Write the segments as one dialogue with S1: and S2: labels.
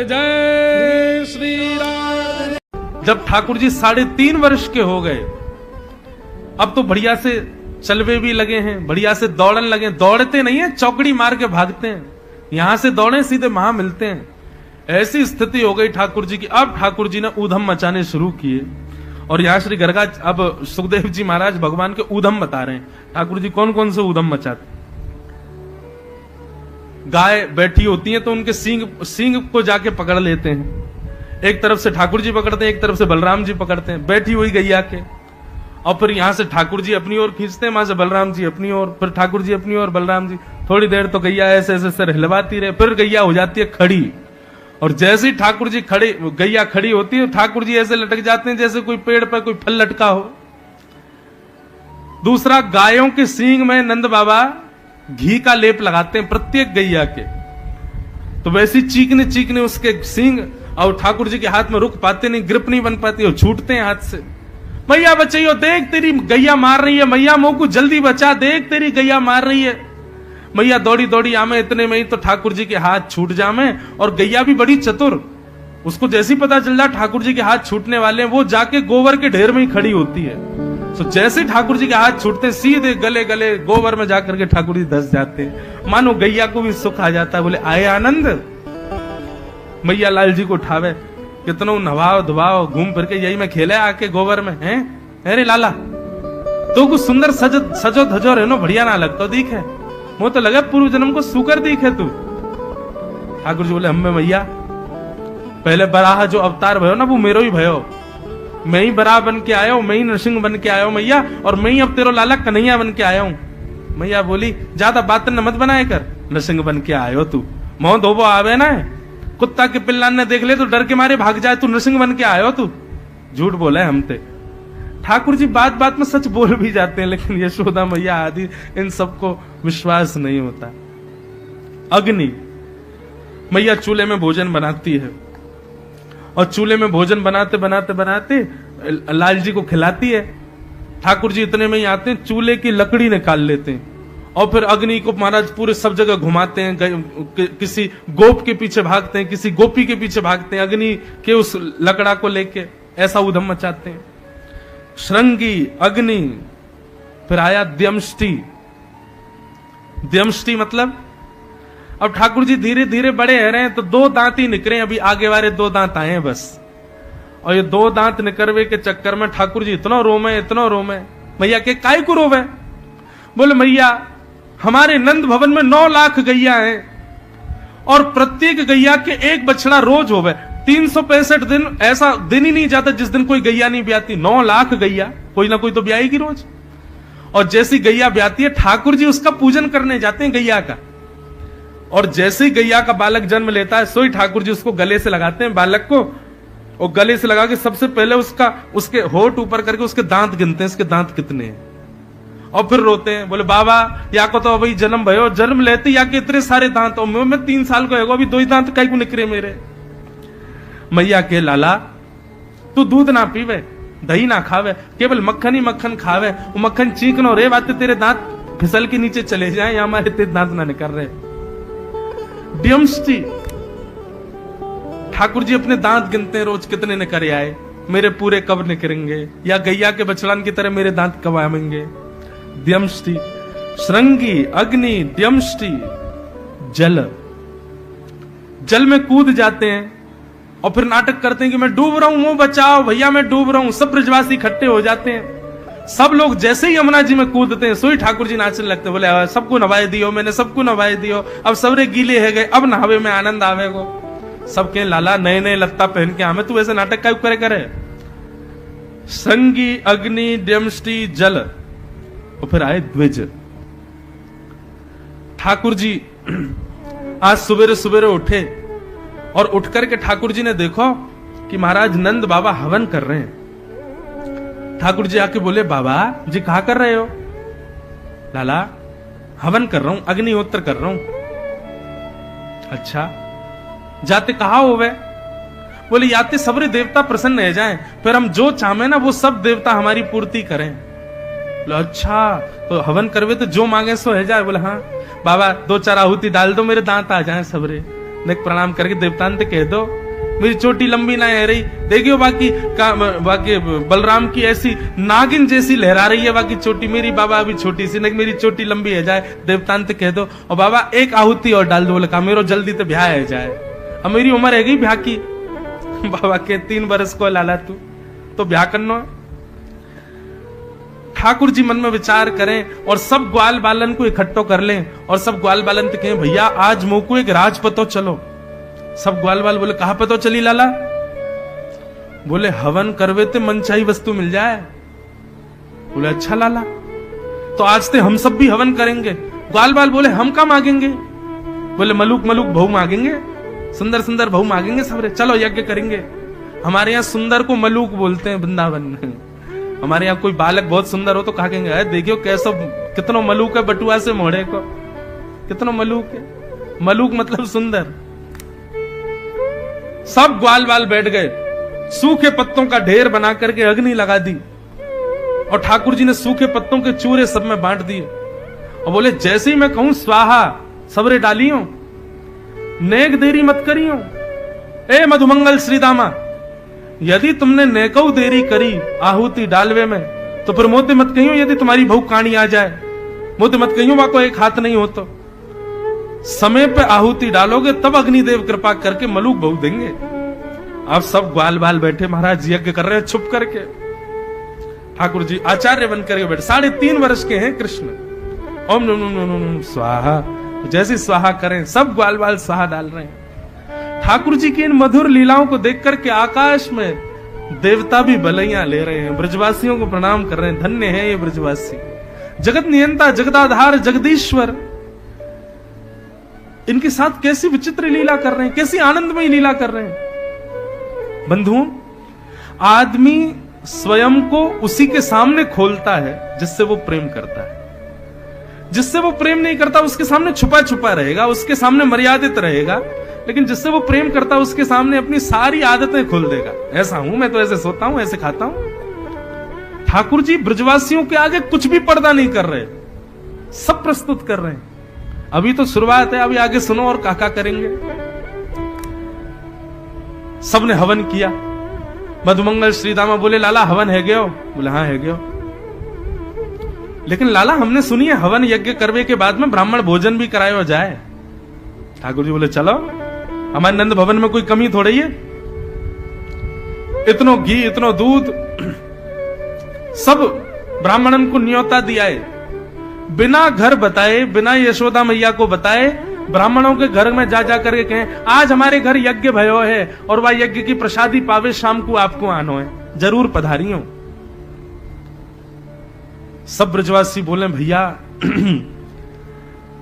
S1: जय जय श्री राम। जब ठाकुर जी 3.5 वर्ष के हो गए, अब तो बढ़िया से चलवे भी लगे हैं, बढ़िया से दौड़न लगे। दौड़ते नहीं है, चौकड़ी मार के भागते हैं, यहां से दौड़े सीधे वहां मिलते हैं। ऐसी स्थिति हो गई ठाकुर जी की। अब ठाकुर जी ने ऊधम मचाने शुरू किए। और यहां श्री गर्गा अब सुखदेव जी महाराज भगवान के ऊधम बता रहे हैं। ठाकुर जी कौन कौन से ऊधम मचाते? गाय बैठी होती है तो उनके सींग को जाके पकड़ लेते हैं। एक तरफ से ठाकुर जी पकड़ते हैं, एक तरफ से बलराम जी पकड़ते हैं बैठी हुई गैया के। और फिर यहां से ठाकुर जी अपनी ओर खींचते हैं, वहां से बलराम जी अपनी ओर, फिर ठाकुर जी अपनी ओर, बलराम जी। थोड़ी देर तो गैया ऐसे ऐसे सर हिलवाती रहे, फिर गैया हो जाती है खड़ी। और जैसे ही ठाकुर जी खड़े, गैया खड़ी होती है, ठाकुर जी ऐसे लटक जाते हैं जैसे कोई पेड़ पर कोई फल लटका हो। दूसरा, गायों के सींग में नंद बाबा घी का लेप लगाते हैं प्रत्येक गैया के। तो वैसी चीखने चीखने उसके सींग, और ठाकुर जी के हाथ में रुक पाते नहीं, ग्रिप नहीं बन पाती, और छूटते हैं हाथ से। मैया बचाइयो, देख तेरी गैया मार रही है, मैया मोकू जल्दी बचा, देख तेरी गैया मार रही है। मैया दौड़ी दौड़ी आमे, इतने में ही तो ठाकुर जी के हाथ छूट जामे। और गैया भी बड़ी चतुर, उसको जैसी पता चल जाए ठाकुर जी के हाथ छूटने वाले हैं, वो जाके गोबर के ढेर में ही खड़ी होती है। तो जैसे ठाकुर जी के हाथ छूटते सीधे गले गले गोबर में जाकर के ठाकुर जी धस जाते हैं। मानो गैया को भी सुख आ जाता है, बोले आए आनंद। मैया लाल जी को उठावे, कितनों नवाओ धुवाओ, घूम फिर के यही में खेले आके गोबर में। हैं अरे लाला, तो कुछ सुंदर सजो धजो रहनो, बढ़िया ना लगता दिखे, वो तो लगा पूर्व जन्म को सुकर दिखे तू। ठाकुर जी बोले हमें मैया पहले बराह जो अवतार भयो ना, वो मेरो ही भयो। मैं ही बराह बन के आया हूं, मैं ही नरसिंह बन के आया हूं मैया, और मैं ही अब तेरो लाला कन्हैया बन के आया हूं। मैया बोली ज्यादा बात न मत बनाए कर, नरसिंह बन के आयो तू, मोह धोबो आवे ना, कुत्ता के पिल्लान ने देख ले तो डर के मारे भाग जाए, तू नरसिंह बन के आयो तू। झूठ बोला है हमते। ठाकुर जी बात बात में सच बोल भी जाते हैं, लेकिन यशोदा मैया आदि इन सबको विश्वास नहीं होता। अग्नि, मैया चूल्हे में भोजन बनाती है, और चूल्हे में भोजन बनाते बनाते बनाते लाल जी को खिलाती है। ठाकुर जी इतने में ही आते हैं, चूल्हे की लकड़ी निकाल लेते हैं, और फिर अग्नि को महाराज पूरे सब जगह घुमाते हैं। किसी गोप के पीछे भागते हैं, किसी गोपी के पीछे भागते हैं, अग्नि के उस लकड़ा को लेके ऐसा उधम मचाते हैं। श्रृंगी, अग्नि, फिर आया द्यमष्टि। द्यमष्टि मतलब अब ठाकुर जी धीरे धीरे बड़े हो रहे हैं, तो 2 दांत ही निकले, अभी आगे वाले 2 दांत आए हैं बस। और ये 2 दांत निकलवे के चक्कर में ठाकुर जी इतना रोमे, इतना रोमे। मैया के काय को रोवे? बोले मैया हमारे नंद भवन में 9 लाख गैया हैं, और प्रत्येक गैया के एक बछड़ा रोज होवे। 365 दिन ऐसा दिन ही नहीं जाता जिस दिन कोई गैया नहीं ब्याती। 9 लाख गैया, कोई ना कोई तो ब्याएगी रोज। और जैसी गैया ब्याती है, ठाकुर जी उसका पूजन करने जाते हैं गैया का। और जैसे ही गैया का बालक जन्म लेता है, सोई ठाकुर जी उसको गले से लगाते हैं बालक को, और गले से लगा के सबसे पहले उसके होठ ऊपर करके उसके दांत गिनते हैं, इसके दांत कितने हैं, और फिर रोते हैं। बोले बाबा या को तो अभी जन्म भयो, जन्म लेते या के इतने सारे दांत, और मैं 3 साल को है, अभी 2 ही दांत कई को निकले मेरे। मैया के लाला तू दूध ना पीवे, दही ना खावे, केवल मक्खन ही मक्खन खावे, वो मक्खन चीखनो रे बात तेरे दांत फिसल के नीचे चले जाए, या हमारे तेरे दांत ना निकल रहे। द्यमष्टि, ठाकुर जी अपने दांत गिनते हैं रोज कितने निकल आए, मेरे पूरे कब निकलेंगे, या गैया के बछड़ान की तरह मेरे दांत कब आएंगे। द्यमष्टि, श्रृंगी, अग्नि, द्यमष्टि। जल, जल में कूद जाते हैं, और फिर नाटक करते हैं कि मैं डूब रहा हूं, वो बचाओ भैया मैं डूब रहा हूं। सब ब्रजवासी इकट्ठे हो जाते हैं, सब लोग जैसे ही यमुना जी में कूदते हैं, सोई ठाकुर जी नाचने लगते हैं। बोले सबको नवाए दियो, मैंने सबको नवाए दियो, अब सबरे गीले है गए, अब नहावे में आनंद आवेगो। सबके लाला नए नए लत्ता पहन के आवे, तू ऐसे नाटक क्या करे। संगी, अग्नि, द्यमष्टि, जल, और फिर आए द्विज। ठाकुर जी आज सुबेरे सुबेरे उठे, और उठ करके ठाकुर जी ने देखो कि महाराज नंद बाबा हवन कर रहे हैं। ठाकुर जी आके बोले बाबा जी कहा कर रहे हो? लाला हवन कर रहा हूं, अग्निहोत्र कर रहा हूं। अच्छा जाते कहा होवे? बोले याते सबरे देवता प्रसन्न रह जाएं, फिर हम जो चाहे ना वो सब देवता हमारी पूर्ति करें। बोले अच्छा तो हवन करवे तो जो मांगे सो है जाए। बोले हाँ बाबा 2-4 आहुति डाल दो, मेरे दांत आ जाए सबरे। नेक प्रणाम करके देवतांत कह दो मेरी चोटी लंबी ना है रही, देखियो बाकी बलराम की ऐसी नागिन जैसी लहरा रही है बाकी चोटी, मेरी बाबा अभी छोटी सी, नहीं मेरी चोटी लंबी है जाए, देवतांत कह दो। और बाबा एक आहुति और डाल दो, बोले कहा मेरो जल्दी तो ब्याह है जाए, अब मेरी उम्र है गई ब्याह की। बाबा के 3 बरस को लाला तू तो ब्याह करना। ठाकुर जी मन में विचार करें और सब ग्वाल बालन को इकट्ठो कर लें और सब ग्वाल बालन तो कहें भैया आज मोको एक राज पतो चलो। सब ग्वाल बाल बोले कहां पतो चली लाला? बोले हवन करवे ते मनचाही वस्तु मिल जाए। बोले अच्छा लाला, तो आज ते हम सब भी हवन करेंगे। ग्वाल बाल बोले हम क्या मांगेंगे? बोले मलूक मलूक बहु मांगेंगे, सुंदर सुंदर बहु मांगेंगे सबरे, चलो यज्ञ करेंगे। हमारे यहाँ सुंदर को मलूक बोलते हैं वृंदावन। हमारे यहाँ कोई बालक बहुत सुंदर हो तो कहा कहेंगे देखियो कैसा कितनो मलूक है बटुआ से मोड़े को, कितनो मलूक है। मलूक मतलब सुंदर। सब ग्वाल बाल बैठ गए, सूखे पत्तों का ढेर बना करके अग्नि लगा दी और ठाकुर जी ने सूखे पत्तों के चूरे सब में बांट दिए और बोले जैसे ही मैं कहूं स्वाहा सबरे डालियो, नेक देरी मत करियो। ए मधुमंगल श्रीदामा, यदि तुमने नेकौ देरी करी आहुति डालवे में तो फिर मोते मत कहियो यदि तुम्हारी बहु काणी आ जाए, मोते मत कहियो वहां को एक हाथ नहीं हो तो। समय पे आहुति डालोगे तब अग्निदेव कृपा करके मलूक बहु देंगे। अब सब ग्वाल बाल बैठे महाराज यज्ञ कर रहे हैं छुप करके। ठाकुर जी आचार्य बन करके बैठे, 3.5 वर्ष के हैं कृष्ण। ओम नम नम नम नम स्वाहा, जैसे स्वाहा करें सब ग्वाल बाल स्वाहा डाल रहे हैं। ठाकुर जी की इन मधुर लीलाओं को देख करके आकाश में देवता भी बलैया ले रहे हैं, ब्रजवासियों को प्रणाम कर रहे हैं। धन्य है ये ब्रजवासी, जगत नियंता जगदाधार जगदीश्वर। इनके साथ कैसी विचित्र लीला कर रहे हैं, कैसी आनंदमयी लीला कर रहे हैं। बंधुओं, आदमी स्वयं को उसी के सामने खोलता है जिससे वो प्रेम करता है। जिससे वो प्रेम नहीं करता उसके सामने छुपा छुपा रहेगा, उसके सामने मर्यादित रहेगा, लेकिन जिससे वो प्रेम करता है उसके सामने अपनी सारी आदतें खोल देगा। ऐसा हूं मैं तो ऐसे सोता हूं, ऐसे खाता हूं। ठाकुर जी ब्रजवासियों के आगे कुछ भी पर्दा नहीं कर रहे, सब प्रस्तुत कर रहे हैं। अभी तो शुरुआत है, अभी आगे सुनो और काका करेंगे। सबने हवन किया। मधुमंगल श्रीदामा बोले लाला हवन है गयो? बोले हाँ है गयो। लेकिन लाला हमने सुनी है हवन यज्ञ करवे के बाद में ब्राह्मण भोजन भी कराया जाए। ठाकुर जी बोले चलो, हमारे नंद भवन में कोई कमी थोड़ी है, इतनो घी इतनो दूध सब ब्राह्मणन को न्योता दिया है। बिना घर बताए, बिना यशोदा मैया को बताए ब्राह्मणों के घर में जा जा करके कहें आज हमारे घर यज्ञ भयो है और वह यज्ञ की प्रसादी पावे, शाम को आपको आनो है, जरूर पधारियो। सब ब्रजवासी बोले भैया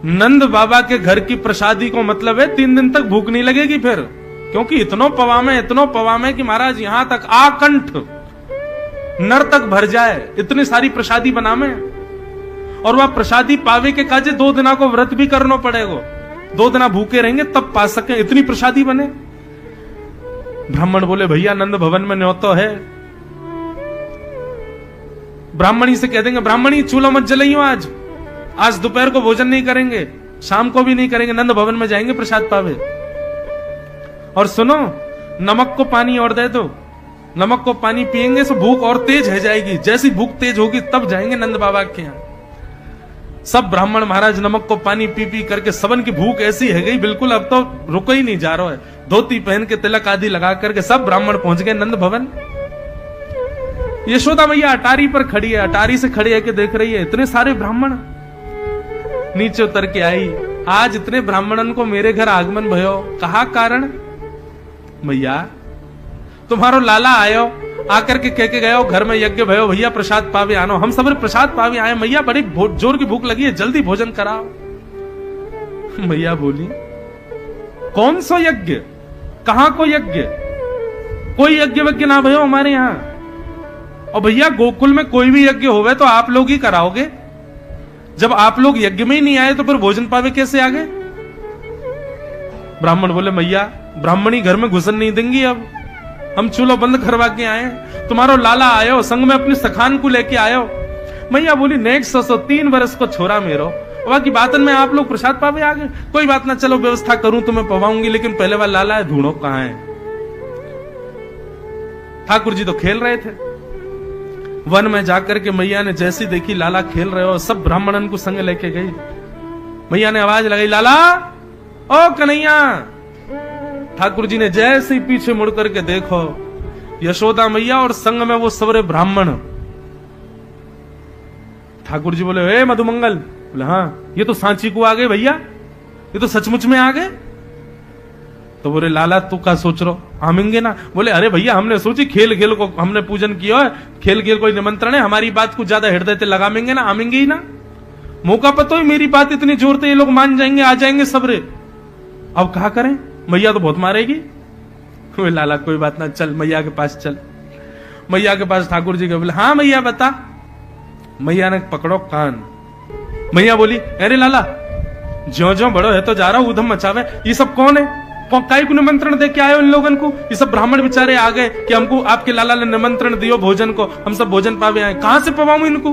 S1: नंद बाबा के घर की प्रसादी को मतलब है 3 दिन तक भूख नहीं लगेगी फिर, क्योंकि इतनो पवा में कि महाराज यहां तक आकंठ नर तक भर जाए, इतनी सारी प्रसादी बना में। और वह प्रसादी पावे के काजे 2 दिना को व्रत भी करना पड़ेगा, 2 दिना भूखे रहेंगे तब पा सके, इतनी प्रसादी बने। ब्राह्मण बोले भैया नंद भवन में न्योतो है। ब्राह्मणी से कह देंगे ब्राह्मणी चूल्हा मत जलाइयो, आज दोपहर को भोजन नहीं करेंगे, शाम को भी नहीं करेंगे, नंद भवन में जाएंगे प्रसाद पावे। और सुनो नमक को पानी और दे दो, नमक को पानी पिएंगे तो भूख और तेज है जाएगी, जैसी भूख तेज होगी तब जाएंगे नंद बाबा के यहाँ। सब ब्राह्मण महाराज नमक को पानी पी पी करके सबन की भूख ऐसी है गई बिल्कुल अब तो रुको ही नहीं जा रहा है। धोती पहन के तिलक आदि लगा करके सब ब्राह्मण पहुंच गए नंद भवन। यशोदा मैया अटारी पर खड़ी है, अटारी से खड़ी है कि देख रही है इतने सारे ब्राह्मण। नीचे उतर के आई, आज इतने ब्राह्मणन को मेरे घर आगमन भयो, कहा कारण? मैया तुम्हारो लाला आयो, आकर के कह के गयो घर में यज्ञ भयो, भैया प्रसाद पावे आनो। हम सब प्रसाद पावे आए, मैया बड़ी जोर की भूख लगी है, जल्दी भोजन कराओ। मैया बोली कौन सा यज्ञ, कहां को यज्ञ? कोई यज्ञ वज्ञ ना भयो हमारे यहाँ। और भैया गोकुल में कोई भी यज्ञ होवे तो आप लोग ही कराओगे, जब आप लोग यज्ञ में ही नहीं आए तो फिर भोजन पावे कैसे आ गए? ब्राह्मण बोले मैया ब्राह्मणी घर में घुसन नहीं देंगी, अब हम चूल्हा बंद करवा के आए, तुम्हारो लाला आयो संग में अपनी सखान को लेके आयो। मैया बोली नेक्स्ट 3 वर्ष को छोरा मेरो, बाकी बातन में आप लोग प्रसाद पावे आ गए, कोई बात ना, चलो व्यवस्था करूं तो मैं पवाऊंगी, लेकिन पहले वाला लाला है, ढूंढो कहां है। ठाकुर जी तो खेल रहे थे वन में जाकर के। मैया ने जैसी देखी लाला खेल रहे हो, सब ब्राह्मणन को संग लेके गई। मैया ने आवाज लगाई, लाला ओ कन्हैया। ठाकुर जी ने जैसे ही पीछे मुड़ करके देखो, यशोदा मैया और संग में वो सबरे ब्राह्मण। ठाकुर जी बोले, ए मधुमंगल। बोले हाँ, ये तो सांची को आ गए भैया, ये तो सचमुच में आ गए। तो बोले लाला तू क्या सोच रहा, आमेंगे ना? बोले अरे भैया हमने सोची खेल खेल को हमने पूजन किया है, खेल खेल कोई निमंत्रण है, हमारी बात को ज्यादा हृदय से लगामेंगे ना, आमेंगे ही ना। मौका पर तो मेरी बात इतनी जोर से ये लोग मान जाएंगे, आ जाएंगे सबरे। अब कहा करें, मैया तो बहुत मारेगी। बोले लाला कोई बात ना, चल मैया के पास चल। मैया के पास ठाकुर जी के बोले हाँ मैया बता। मैया ने पकड़ो कान। मैया बोली अरे लाला ज्यो ज्यो बड़ो है तो जा रहा हूं उधम मचावे, ये सब कौन है, काय को निमंत्रण दे के आए इन लोगन को? ये सब ब्राह्मण बेचारे आ गए कि हमको आपके लाला ने निमंत्रण दियो भोजन को, हम सब भोजन पावे आए, कहां से पवाऊं इनको?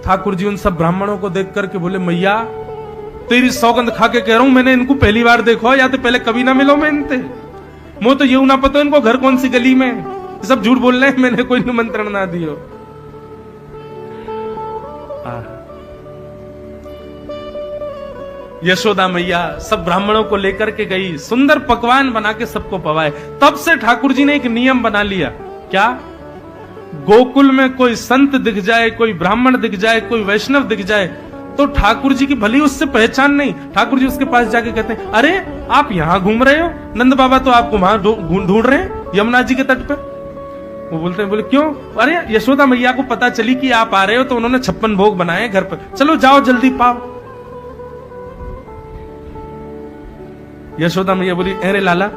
S1: ठाकुर जी उन सब ब्राह्मणों को देख करके बोले मैया तेरी सौगंध खा के कह रहा हूं, मैंने इनको पहली बार देखो, या तो पहले कभी ना मिलो मैं इनसे। मुझे तो ये ना पता इनको घर कौन सी गली में, सब झूठ बोल रहे हैं, मैंने कोई निमंत्रण ना दियो। यशोदा मैया सब ब्राह्मणों को लेकर के गई, सुंदर पकवान बना के सबको पवाए। तब से ठाकुर जी ने एक नियम बना लिया, क्या? गोकुल में कोई संत दिख जाए, कोई ब्राह्मण दिख जाए, कोई वैष्णव दिख जाए, तो ठाकुर जी की भली उससे पहचान नहीं, ठाकुर जी उसके पास जाके कहते हैं अरे आप यहां घूम रहे हो, नंद बाबा तो आपको वहां ढूंढ रहे हैं यमुना जी के तट पे। वो बोलते हैं, बोले क्यों? अरे यशोदा मैया को पता चली कि आप आ रहे हो, तो उन्होंने 56 भोग बनाए घर पर, चलो जाओ जल्दी पाओ। यशोदा मैया बोली अरे लाला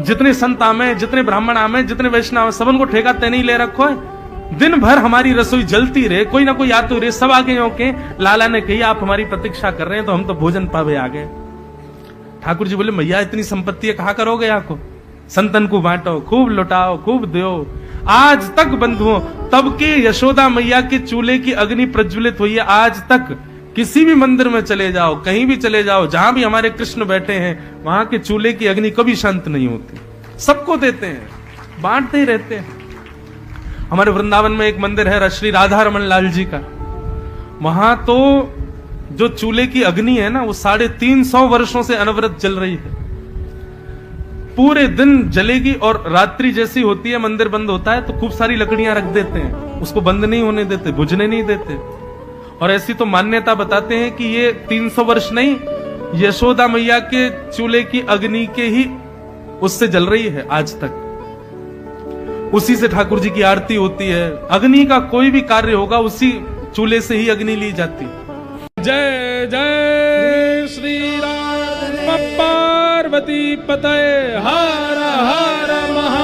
S1: जितने संत आमे, जितने ब्राह्मण आमे, जितने वैष्णव आमे, सब उनको ठेका ते नहीं ले रखो है, दिन भर हमारी रसोई जलती रहे, कोई ना कोई आते रहे, सब आगे होके। लाला ने कही आप हमारी प्रतीक्षा कर रहे हैं तो हम तो भोजन पावे आ गए। ठाकुर जी बोले मैया इतनी संपत्ति कहा करोगे, आपको संतन को बांटो, खूब लुटाओ, खूब दो। आज तक बंधुओं तब के यशोदा मैया के चूल्हे की अग्नि प्रज्वलित हुई है, आज तक किसी भी मंदिर में चले जाओ, कहीं भी चले जाओ, जहां भी हमारे कृष्ण बैठे हैं, वहां के चूल्हे की अग्नि कभी शांत नहीं होती, सबको देते हैं, बांटते ही रहते हैं। हमारे वृंदावन में एक मंदिर है श्री राधा रमन लाल जी का, वहां तो जो चूल्हे की अग्नि है ना, वो 350 वर्षों से अनवरत जल रही है, पूरे दिन जलेगी, और रात्रि जैसी होती है मंदिर बंद होता है तो खूब सारी लकड़ियां रख देते हैं, उसको बंद नहीं होने देते, बुझने नहीं देते। और ऐसी तो मान्यता बताते हैं कि ये 300 वर्ष नहीं, यशोदा मैया के चूल्हे की अग्नि के ही उससे जल रही है आज तक, उसी से ठाकुर जी की आरती होती है। अग्नि का कोई भी कार्य होगा उसी चूल्हे से ही अग्नि ली जाती। जय जय श्री राम पार्वती पतये हर हर महा